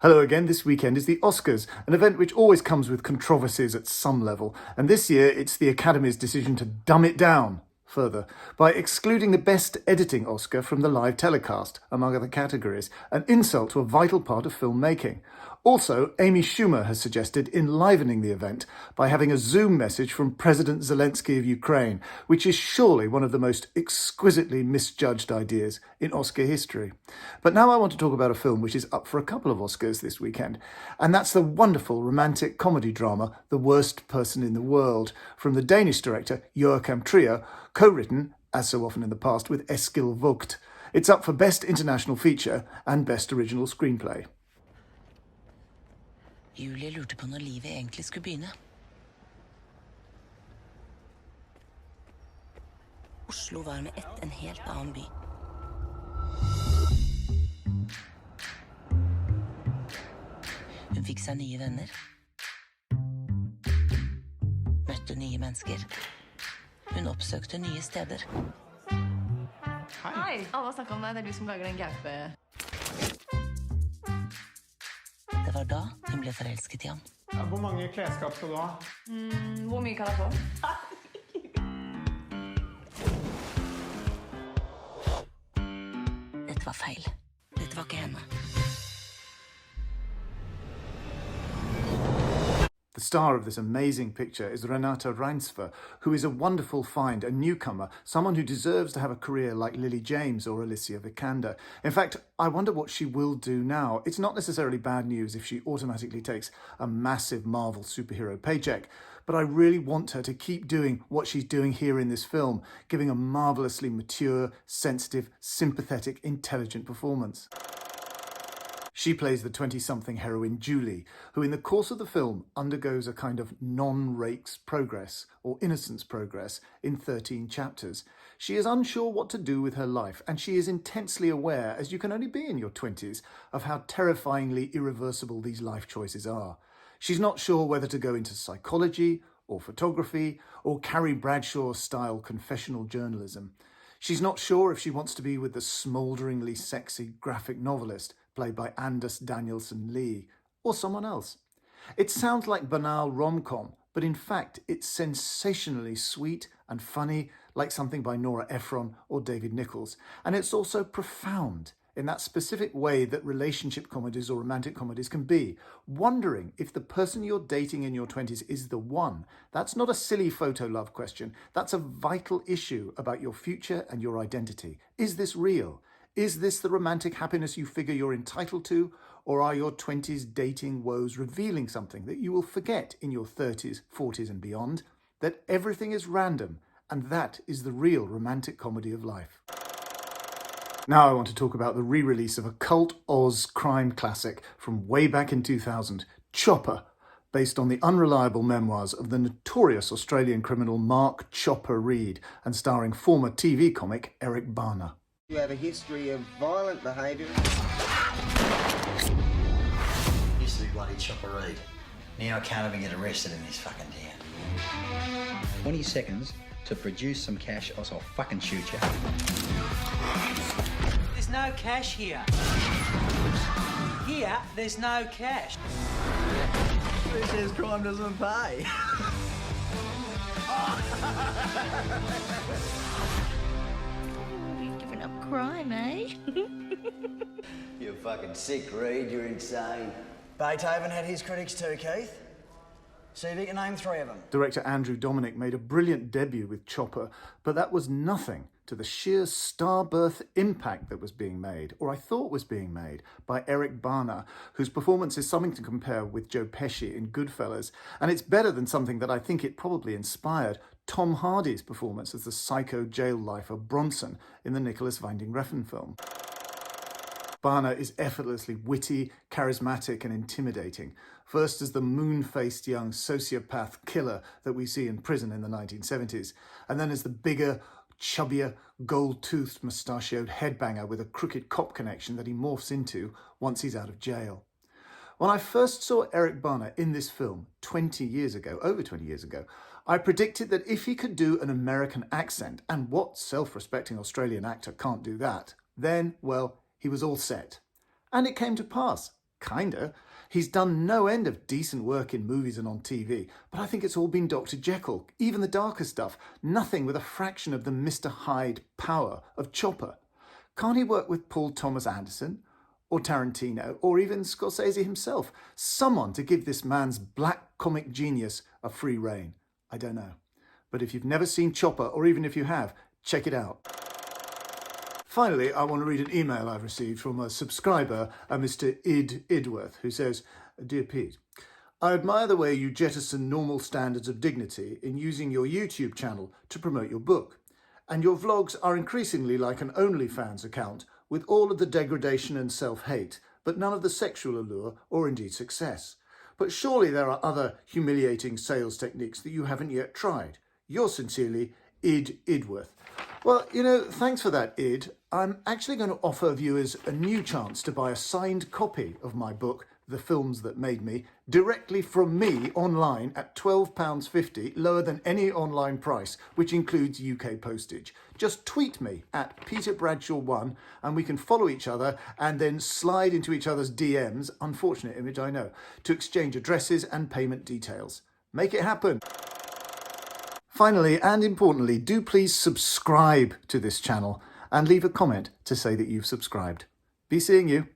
Hello again. This weekend is the Oscars, an event which always comes with controversies at some level. And this year, it's the Academy's decision to dumb it down further by excluding the Best Editing Oscar from the live telecast, among other categories, an insult to a vital part of filmmaking. Also, Amy Schumer has suggested enlivening the event by having a Zoom message from President Zelensky of Ukraine, which is surely one of the most exquisitely misjudged ideas in Oscar history. But now I want to talk about a film which is up for a couple of Oscars this weekend, and that's the wonderful romantic comedy drama The Worst Person in the World, from the Danish director Joachim, co-written, as so often in the past, with Eskil Vogt. It's up for Best International Feature and Best Original Screenplay. Julie lurte på når livet egentlig skulle begynne. Oslo var med ett en helt annen by. Hun fikk seg nye venner. Møtte nye mennesker. Hun oppsøkte nye steder. Hei! Alle snakker om deg. Det er du som lager den gaupe... Det var da hun ble forelsket i ham. Ja, hvor mange klesskap skal du ha? Hvor mye kan jeg få? Dette var feil. Dette var ikke henne. The star of this amazing picture is Renata Reinsve, who is a wonderful find, a newcomer, someone who deserves to have a career like Lily James or Alicia Vikander. In fact, I wonder what she will do now. It's not necessarily bad news if she automatically takes a massive Marvel superhero paycheck, but I really want her to keep doing what she's doing here in this film, giving a marvellously mature, sensitive, sympathetic, intelligent performance. She plays the 20-something heroine Julie, who in the course of the film undergoes a kind of non-rake's progress, or innocence progress, in 13 chapters. She is unsure what to do with her life, and she is intensely aware, as you can only be in your 20s, of how terrifyingly irreversible these life choices are. She's not sure whether to go into psychology, or photography, or Carrie Bradshaw-style confessional journalism. She's not sure if she wants to be with the smoulderingly sexy graphic novelist, played by Anders Danielsen Lee, or someone else. It sounds like banal rom-com, but in fact it's sensationally sweet and funny, like something by Nora Ephron or David Nichols. And it's also profound in that specific way that relationship comedies or romantic comedies can be, wondering if the person you're dating in your 20s is the one. That's not a silly photo love question. That's a vital issue about your future and your identity. Is this real? Is this the romantic happiness you figure you're entitled to? Or are your 20s dating woes revealing something that you will forget in your 30s, 40s and beyond? That everything is random, and that is the real romantic comedy of life. Now I want to talk about the re-release of a cult Oz crime classic from way back in 2000, Chopper, based on the unreliable memoirs of the notorious Australian criminal Mark Chopper Reed and starring former TV comic Eric Bana. You have a history of violent behaviour. Used to be bloody Chopper Reed. Now I can't even get arrested in this fucking town. 20 seconds to produce some cash or I'll fucking shoot you. There's no cash here. Here, there's no cash. Who says crime doesn't pay? You've given up crime, eh? You're fucking sick, Reed. You're insane. Beethoven had his critics too, Keith. See if you can name 3 of them. Director Dominik made a brilliant debut with Chopper, but that was nothing to the sheer star-birth impact that was being made, or I thought was being made, by Eric Bana, whose performance is something to compare with Joe Pesci in Goodfellas, and it's better than something that I think it probably inspired, Tom Hardy's performance as the psycho jail lifer Bronson in the Nicholas Winding Refn film. Bana is effortlessly witty, charismatic and intimidating, first as the moon-faced young sociopath killer that we see in prison in the 1970s, and then as the bigger, chubbier, gold-toothed, mustachioed headbanger with a crooked cop connection that he morphs into once he's out of jail. When I first saw Eric Bana in this film 20 years ago, over 20 years ago, I predicted that if he could do an American accent, and what self-respecting Australian actor can't do that, then, well, he was all set. And it came to pass. Kinda. He's done no end of decent work in movies and on TV, but I think it's all been Dr. Jekyll, even the darker stuff, nothing with a fraction of the Mr. Hyde power of Chopper. Can't he work with Paul Thomas Anderson? Or Tarantino, or even Scorsese himself? Someone to give this man's black comic genius a free rein. I don't know. But if you've never seen Chopper, or even if you have, check it out. Finally, I want to read an email I've received from a subscriber, a Mr. Idworth, who says, Dear Pete, I admire the way you jettison normal standards of dignity in using your YouTube channel to promote your book. And your vlogs are increasingly like an OnlyFans account, with all of the degradation and self-hate, but none of the sexual allure or indeed success. But surely there are other humiliating sales techniques that you haven't yet tried. Yours sincerely, Idworth. Well, thanks for that, Id. I'm actually going to offer viewers a new chance to buy a signed copy of my book, The Films That Made Me, directly from me online at £12.50, lower than any online price, which includes UK postage. Just tweet me at PeterBradshaw1 and we can follow each other and then slide into each other's DMs, unfortunate image I know, to exchange addresses and payment details. Make it happen. Finally, and importantly, do please subscribe to this channel and leave a comment to say that you've subscribed. Be seeing you.